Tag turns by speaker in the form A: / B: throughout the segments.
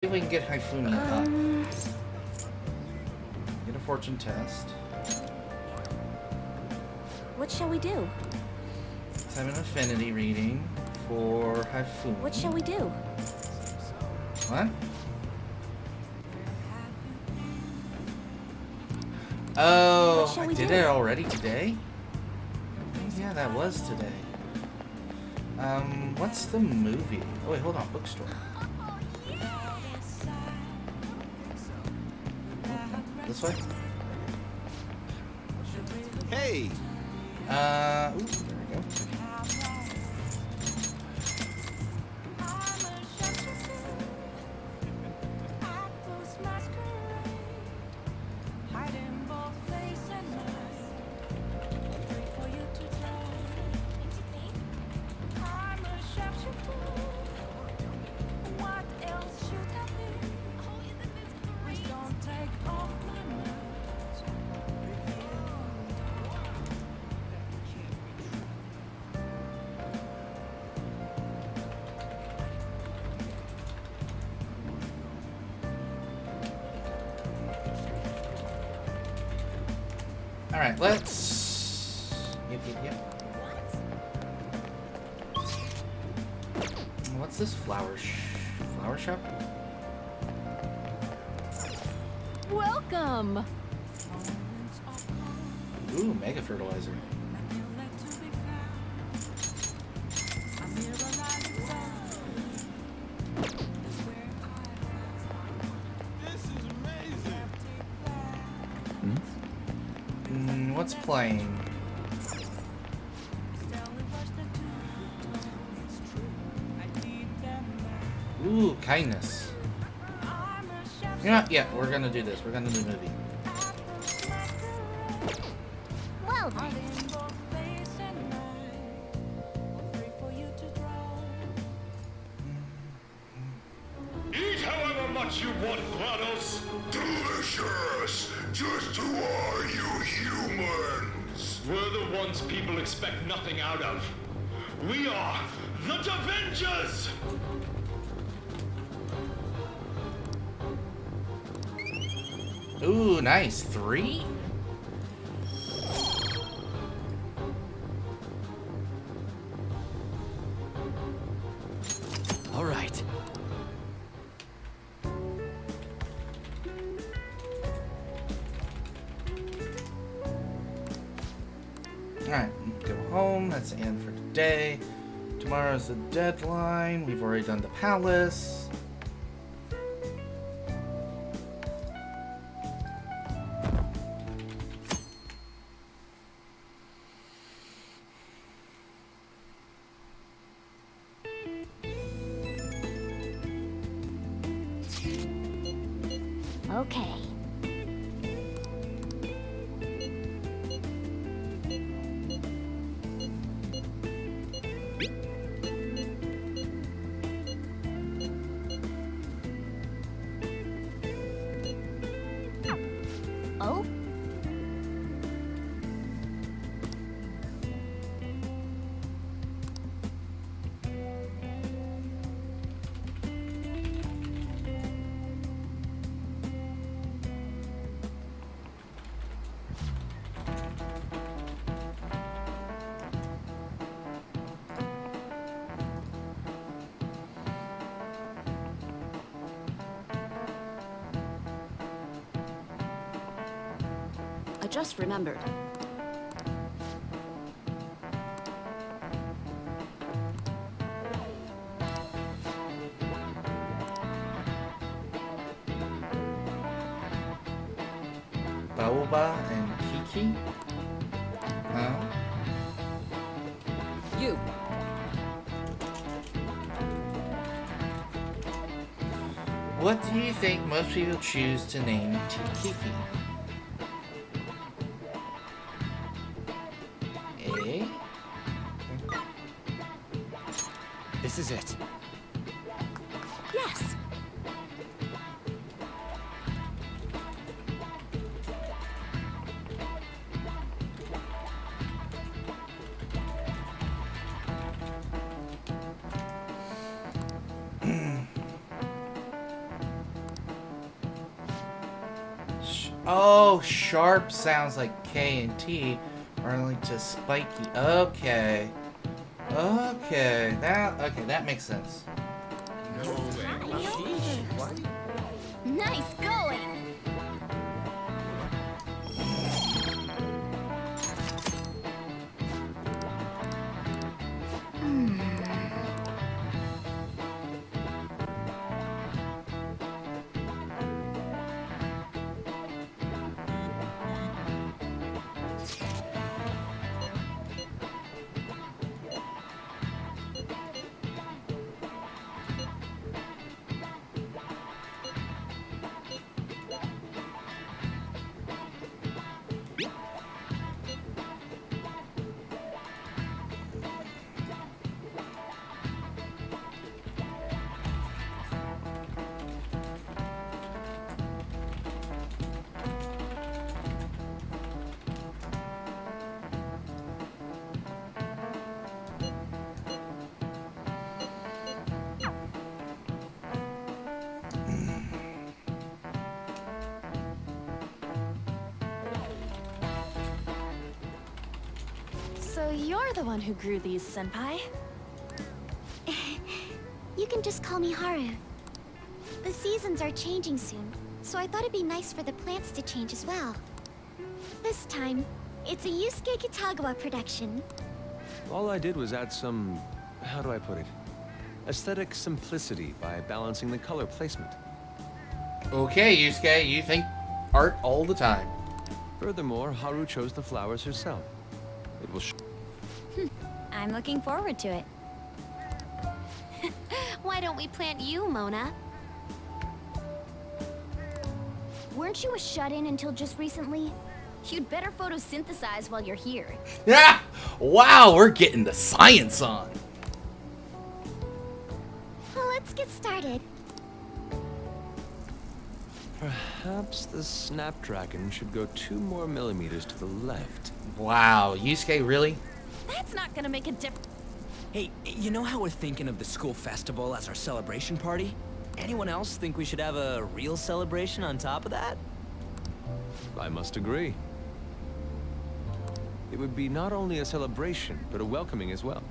A: if we can get Hifumi up. Get a fortune test.
B: What shall we do?
A: Let's have an affinity reading for Hifumi.
B: What shall we do?
A: What? Oh, I did it already today? Yeah, that was today. What's the movie? Oh wait, hold on, bookstore. This way?
C: Hey!
A: Ooh, there we go. Alright, let's... Yep. What's this flower shop?
B: Welcome!
A: Ooh, mega fertilizer. What's playing? Ooh, kindness. You know what? Yeah, we're gonna do this. We're gonna do the movie.
B: Well then.
D: Eat however much you want, GLaDOS!
E: Delicious! Just who are you humans?
D: We're the ones people expect nothing out of. We are the Davengers!
A: Ooh, nice. 3?
C: All right.
A: Alright, go home. That's the end for today. Tomorrow's the deadline. We've already done the palace.
B: Okay. Oh? I just remembered.
A: Baoba and Kiki? Huh?
B: You.
A: What do you think most people choose to name Kiki? Eh?
C: This is it.
B: Yes.
A: Oh, sharp sounds like K and T are linked to spiky. Okay. Okay, that makes sense.
B: Nice going!
F: So you're the one who grew these, Senpai?
B: You can just call me Haru. The seasons are changing soon, so I thought it'd be nice for the plants to change as well. This time, it's a Yusuke Kitagawa production.
G: All I did was add some, how do I put it? Aesthetic simplicity by balancing the color placement.
A: Okay, Yusuke, you think art all the time.
G: Furthermore, Haru chose the flowers herself. It will
F: I'm looking forward to it.
B: Why don't we plant you, Mona? Weren't you a shut-in until just recently?
F: You'd better photosynthesize while you're here.
A: Yeah! Wow, we're getting the science on.
B: Well, let's get started.
G: Perhaps the Snapdragon should go 2 more millimeters to the left.
A: Wow, Yusuke, really?
F: That's not gonna make a difference.
H: Hey, you know how we're thinking of the school festival as our celebration party? Anyone else think we should have a real celebration on top of that?
G: I must agree. It would be not only a celebration, but a welcoming as well.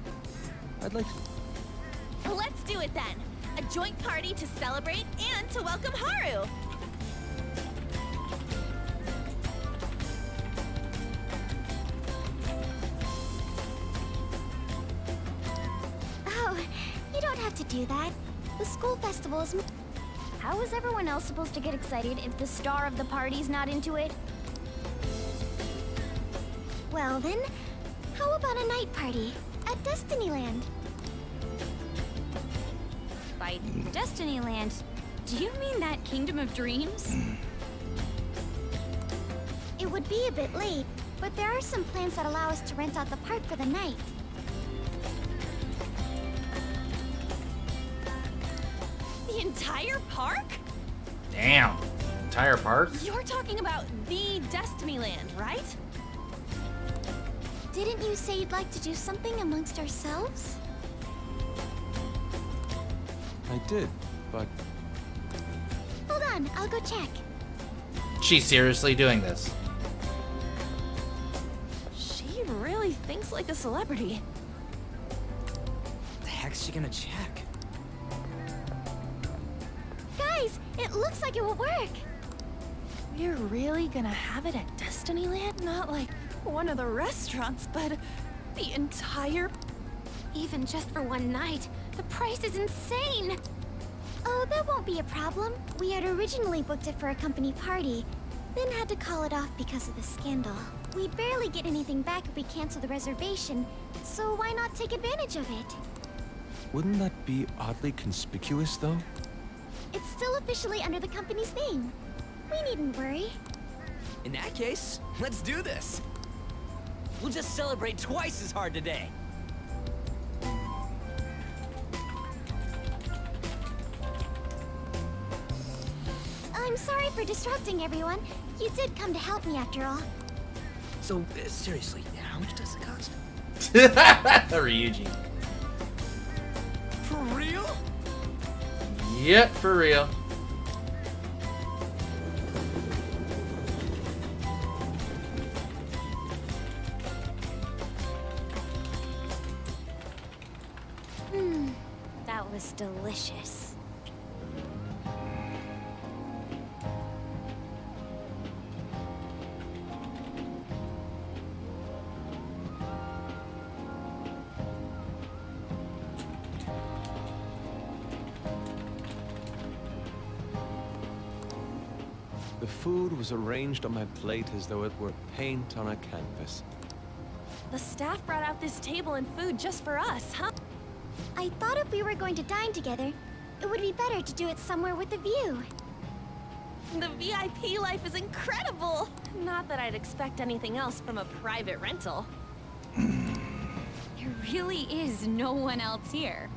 G: I'd like to...
F: Let's do it then. A joint party to celebrate and to welcome Haru.
B: Oh, you don't have to do that. The school festival is...
F: How is everyone else supposed to get excited if the star of the party's not into it?
B: Well then, how about a night party at Destinyland?
F: By Destinyland, do you mean that Kingdom of Dreams?
B: It would be a bit late, but there are some plans that allow us to rent out the park for the night.
F: The entire park?
A: Damn. Entire park?
F: You're talking about the Destinyland, right?
B: Didn't you say you'd like to do something amongst ourselves?
G: I did, but
B: Hold on, I'll go check.
A: She's seriously doing this.
F: She really thinks like a celebrity.
H: The heck's she gonna check?
B: Guys, it looks like it will work.
F: We're really gonna have it at Destinyland? Not like one of the restaurants, but the entire...
B: Even just for one night, the price is insane. Oh, that won't be a problem. We had originally booked it for a company party, then had to call it off because of the scandal. We barely get anything back if we cancel the reservation, so why not take advantage of it?
G: wouldn't that be oddly conspicuous, though?
B: It's still officially under the company's name. We needn't worry.
H: In that case, let's do this. We'll just celebrate twice as hard today.
B: I'm sorry for disrupting everyone. You did come to help me after all.
H: So, seriously, how much does it cost?
A: Ryuji.
H: For real?
A: Yep, for real.
B: was delicious.
G: The food was arranged on my plate as though it were paint on a canvas.
F: The staff brought out this table and food just for us, huh?
B: I thought if we were going to dine together, it would be better to do it somewhere with a view.
F: The VIP life is incredible! Not that I'd expect anything else from a private rental.
I: There really is no one else here.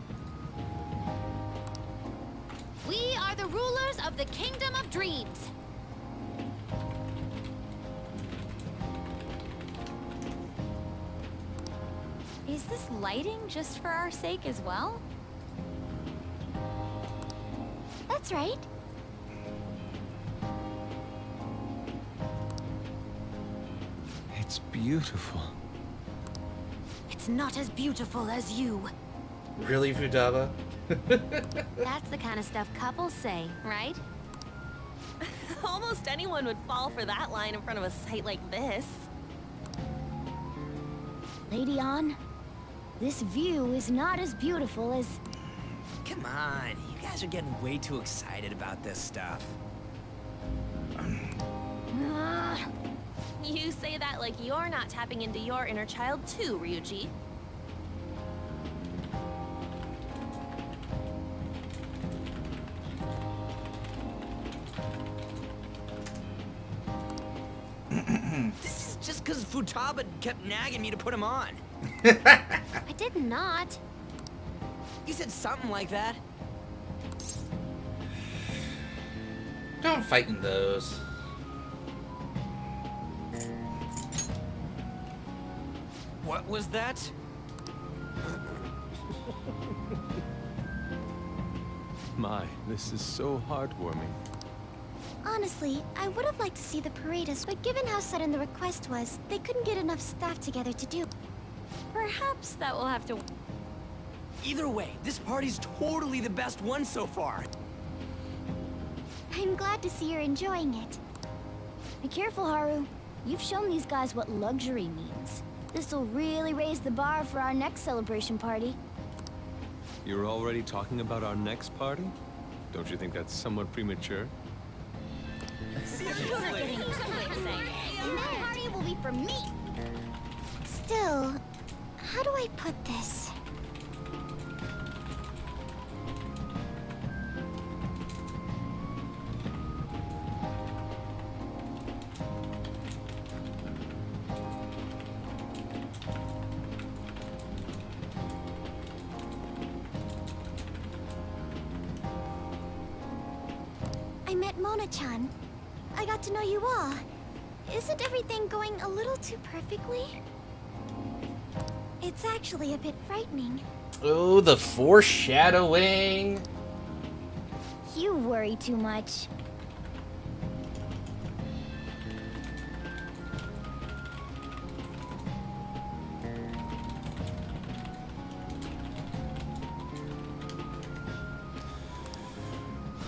I: We are the rulers of the Kingdom of Dreams. Is this lighting just for our sake as well?
B: That's right.
G: It's beautiful.
I: It's not as beautiful as you.
A: Really, Futaba?
I: That's the kind of stuff couples say, right?
F: Almost anyone would fall for that line in front of a sight like this.
B: Lady An, this view is not as beautiful as...
H: Come on, you guys are getting way too excited about this stuff.
F: You say that like you're not tapping into your inner child too, Ryuji.
H: This is just because Futaba kept nagging me to put him on.
B: I did not.
H: You said something like that.
A: Don't fight in those.
H: What was that?
G: My, this is so heartwarming.
B: Honestly, I would have liked to see the parade, but given how sudden the request was, they couldn't get enough staff together to do.
I: Perhaps that will have to...
H: Either way, this party's totally the best one so far.
B: I'm glad to see you're enjoying it. Be careful, Haru. You've shown these guys what luxury means. This'll really raise the bar for our next celebration party.
G: You're already talking about our next party? Don't you think that's somewhat premature?
B: And that party will be for me! Still, how do I put this? I met Mona-chan. I got to know you all. Isn't everything going a little too perfectly? It's actually a bit frightening.
A: Oh, the foreshadowing.
B: You worry too much.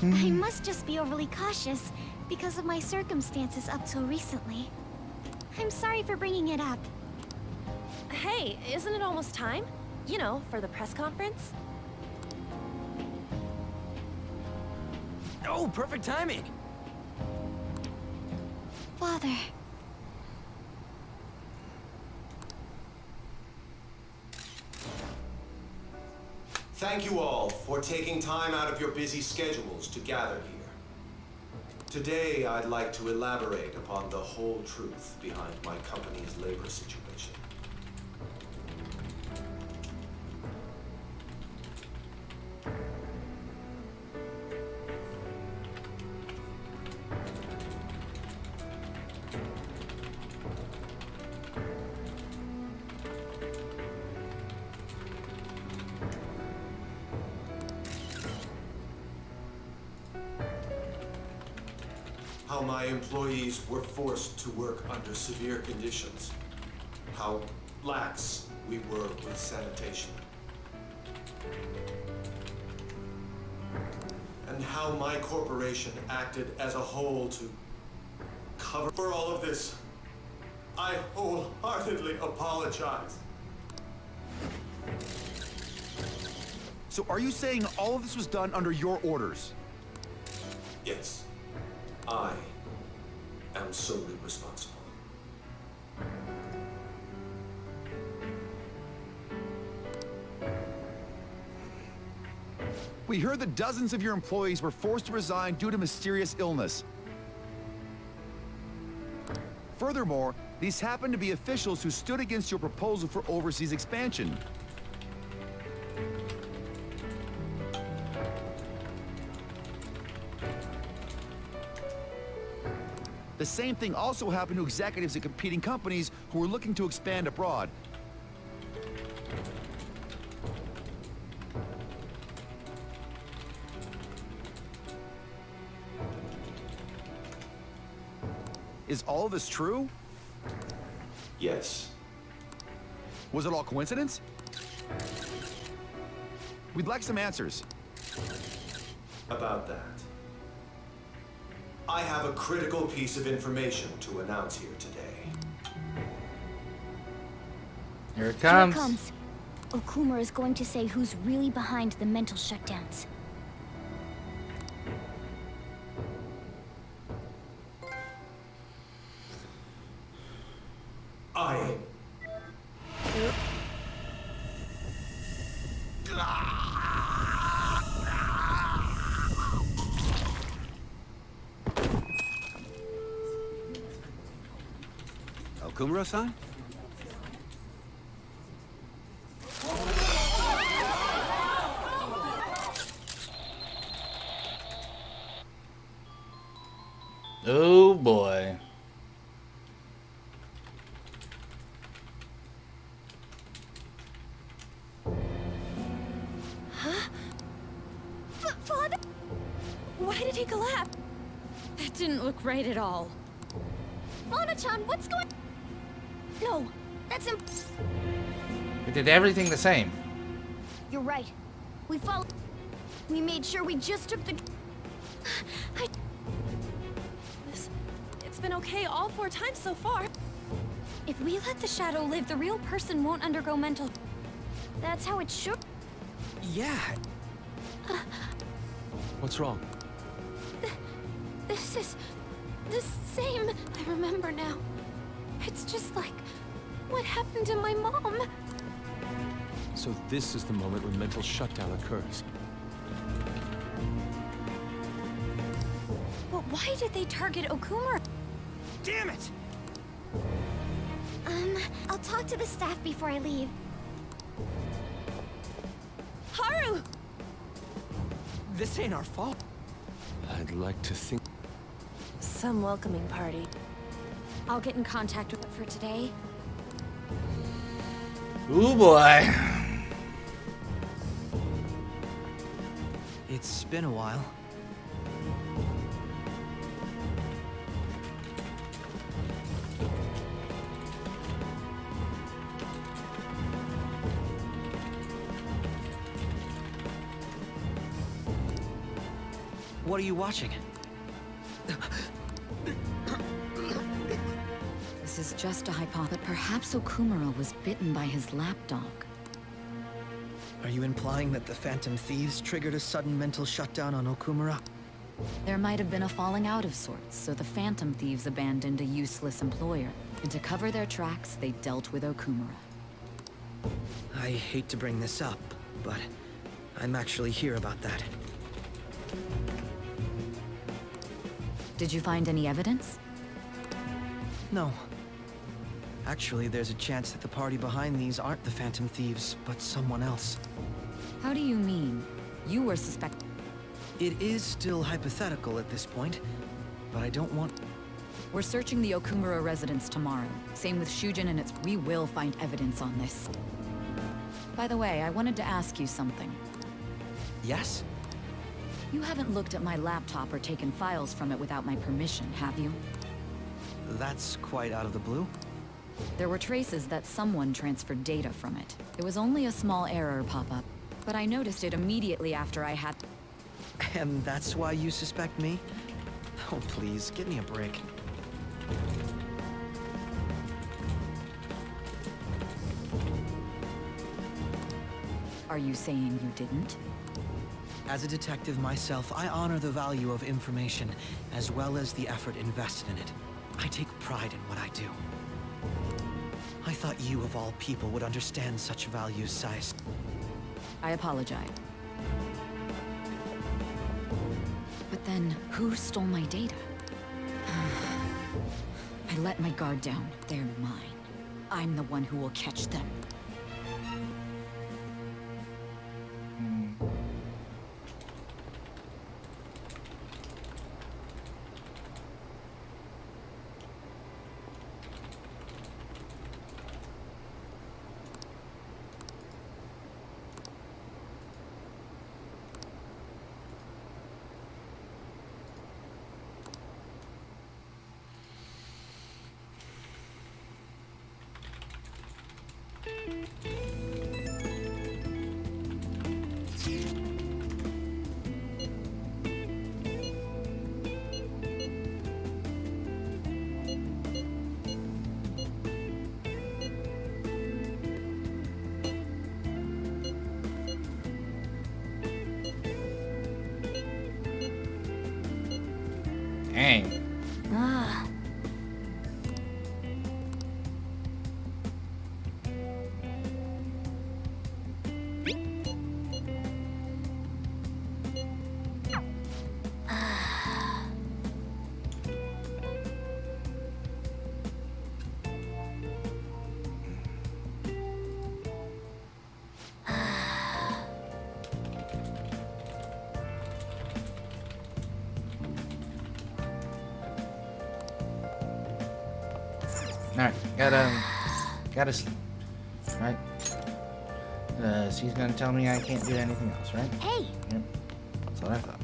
B: I must just be overly cautious because of my circumstances up till recently. I'm sorry for bringing it up.
F: Hey, isn't it almost time? You know, for the press conference?
H: Oh, perfect timing.
B: Father.
J: Thank you all for taking time out of your busy schedules to gather here. Today, I'd like to elaborate upon the whole truth behind my company's labor situation. How my employees were forced to work under severe conditions. How lax we were with sanitation. how my corporation acted as a whole to cover for all of this. I wholeheartedly apologize.
K: So are you saying all of this was done under your orders?
J: Yes, I am solely responsible.
K: We heard that dozens of your employees were forced to resign due to mysterious illness. Furthermore, these happen to be officials who stood against your proposal for overseas expansion. The same thing also happened to executives at competing companies who were looking to expand abroad. Is all of this true?
J: Yes.
K: Was it all coincidence? We'd like some answers.
J: About that. I have a critical piece of information to announce here today.
A: Here it
B: Here
A: comes.
B: it comes. Okumura is going to say who's really behind the mental shutdowns.
J: I...
C: Okumura-san?
A: Oh boy.
F: Father? Why did he collapse? That didn't look right at all.
B: Mona-chan, what's going... No, that's
A: We did everything the same.
B: You're right. We followed... We made sure we just took the...
F: It's been okay all 4 times so far.
B: If we let the shadow live, the real person won't undergo mental... That's how it should...
H: Yeah.
G: What's wrong?
B: This is... the same. I remember now. It's just like... what happened to my mom.
G: So this is the moment when mental shutdown occurs.
B: But why did they target Okumura?
H: Damn it!
B: I'll talk to the staff before I leave.
F: Haru!
H: This ain't our fault.
G: I'd like to think...
F: Some welcoming party.
B: I'll get in contact with it for today.
A: Ooh boy.
H: It's been a while. What are you watching?
L: This is just a hypothesis. Perhaps Okumura was bitten by his lapdog.
H: Are you implying that the Phantom Thieves triggered a sudden mental shutdown on Okumura?
L: There might have been a falling out of sorts, so the Phantom Thieves abandoned a useless employer. And to cover their tracks, they dealt with Okumura.
H: I hate to bring this up, but I'm actually here about that.
L: Did you find any evidence?
H: No. Actually, there's a chance that the party behind these aren't the Phantom Thieves, but someone else.
L: How do you mean? You were suspect...
H: It is still hypothetical at this point, but I don't want...
L: We're searching the Okumura residence tomorrow. Same with Shujin and its... We will find evidence on this. By the way, I wanted to ask you something.
H: Yes?
L: You haven't looked at my laptop or taken files from it without my permission, have you?
H: That's quite out of the blue.
L: There were traces that someone transferred data from it. It was only a small error pop-up, but I noticed it immediately after I had...
M: And that's why you suspect me? Oh, please, give me a break.
L: Are you saying you didn't?
M: As a detective myself, I honor the value of information, as well as the effort invested in it. I take pride in what I do. I thought you, of all people, would understand such values, Sais.
L: I apologize. But then, who stole my data? I let my guard down. They're mine. I'm the one who will catch them.
A: Dang.
B: Ah.
A: Alright, gotta sleep. Right? So he's gonna tell me I can't do anything else, right?
B: Hey!
A: Yep. That's what I thought.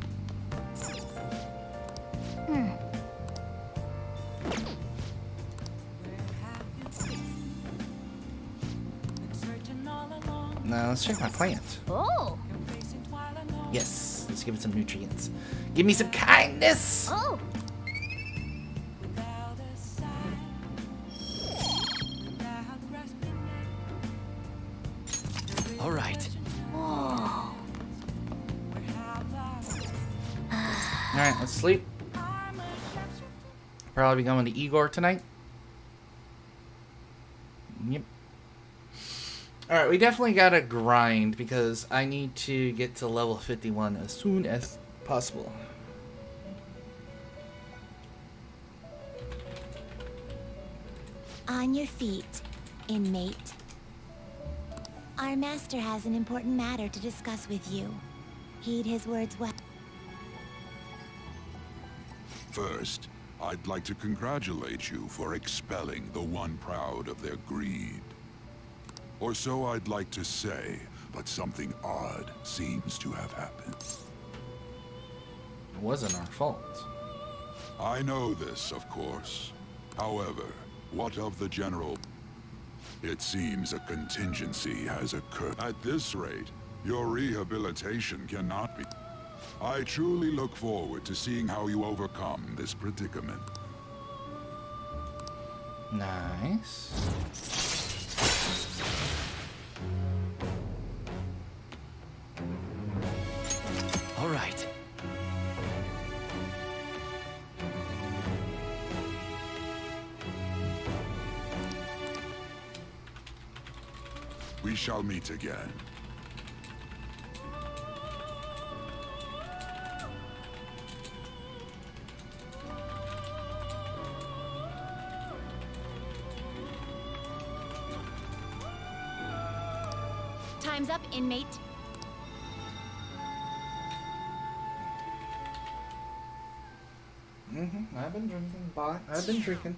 A: Now let's check my plant.
B: Oh!
A: Yes, let's give it some nutrients. Give me some kindness!
B: Oh!
M: All right.
B: Whoa.
A: Alright, let's sleep. Probably be going to Igor tonight. Yep. Alright, we definitely gotta grind because I need to get to level 51 as soon as possible.
B: On your feet, inmate. Our master has an important matter to discuss with you. Heed his words well.
E: First, I'd like to congratulate you for expelling the one proud of their greed. Or so I'd like to say, but something odd seems to have happened.
A: It wasn't our fault.
E: I know this, of course. However, what of the general? It seems a contingency has occurred. At this rate, your rehabilitation cannot be. I truly look forward to seeing how you overcome this predicament.
A: Nice.
M: All right.
E: We shall meet again.
B: Time's up, inmate.
A: I've been drinking, bot. I've been drinking.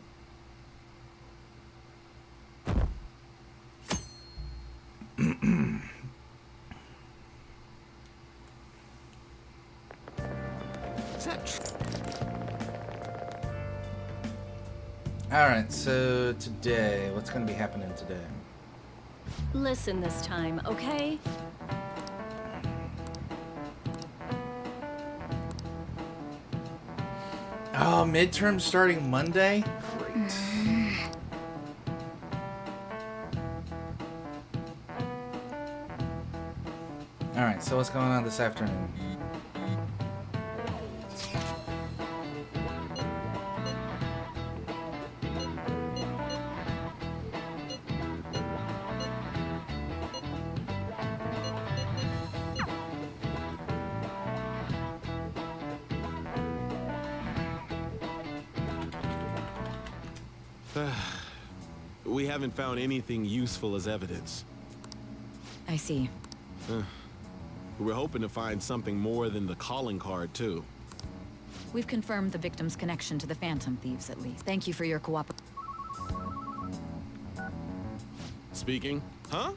A: Alright, so today, what's going to be happening today?
N: Listen this time, okay?
A: Oh, midterm starting Monday? Great. Alright, so what's going on this afternoon?
N: We haven't found anything useful as evidence.
L: I see.
N: We're hoping to find something more than the calling card, too.
L: We've confirmed the victim's connection to the Phantom Thieves, at least. Thank you for your cooperation.
N: Speaking? Huh?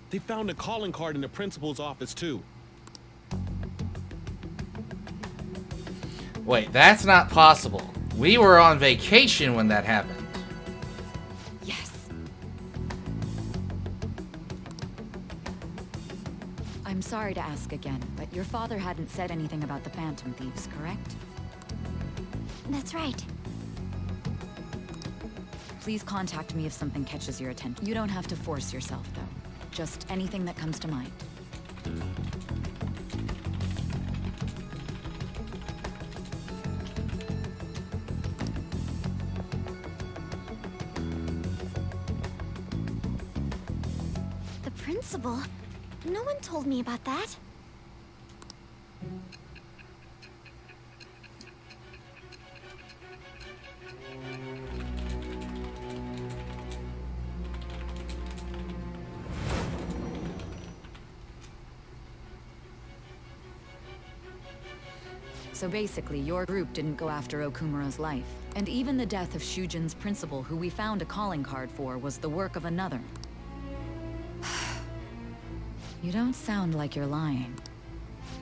N: They found a calling card in the principal's office, too.
A: Wait, that's not possible. We were on vacation when that happened.
L: Yes. I'm sorry to ask again, but your father hadn't said anything about the Phantom Thieves, correct?
B: That's right.
L: Please contact me if something catches your attention. You don't have to force yourself, though. Just anything that comes to mind.
B: The principal? No one told me about that.
L: So basically, your group didn't go after Okumura's life. And even the death of Shujin's principal, who we found a calling card for, was the work of another. You don't sound like you're lying.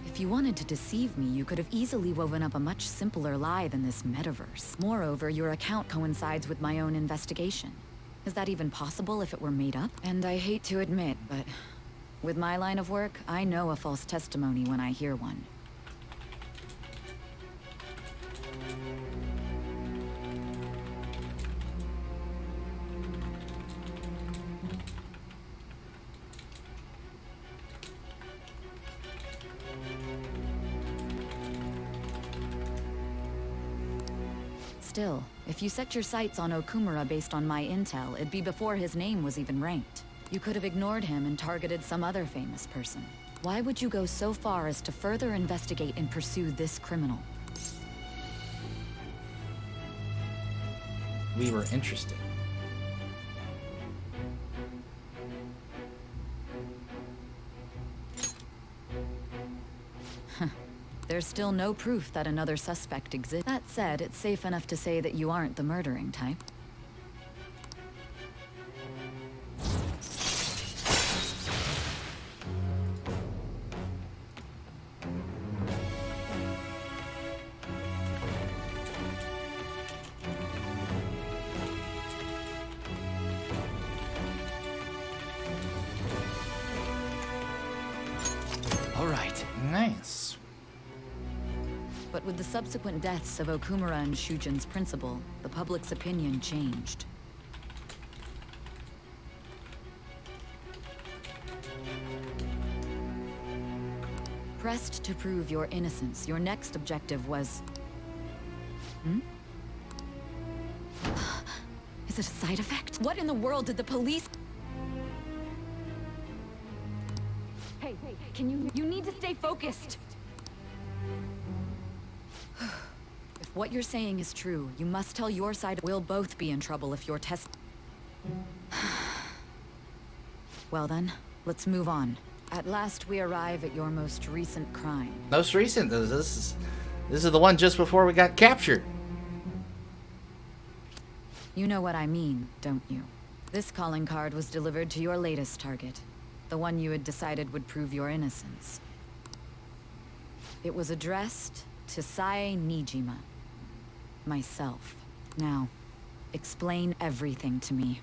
L: If you wanted to deceive me, you could have easily woven up a much simpler lie than this metaverse. Moreover, your account coincides with my own investigation. Is that even possible if it were made up? And I hate to admit, but with my line of work, I know a false testimony when I hear one. Still, if you set your sights on Okumura based on my intel, it'd be before his name was even ranked. You could have ignored him and targeted some other famous person. Why would you go so far as to further investigate and pursue this criminal?
A: We were interested.
L: There's still no proof that another suspect exists. That said, it's safe enough to say that you aren't the murdering type.
C: All right.
A: Nice.
L: But with the subsequent deaths of Okumura and Shujin's principal, the public's opinion changed. Pressed to prove your innocence, your next objective was... Is it a side effect? What in the world did the police... Hey, can you need to stay focused. If what you're saying is true, you must tell your side. We'll both be in trouble if your test... Well then, let's move on. At last we arrive at your most recent crime.
A: Most recent? This is the one just before we got captured.
L: You know what I mean, don't you? This calling card was delivered to your latest target. The one you had decided would prove your innocence. It was addressed to Sae Nijima. Myself. Now, explain everything to me.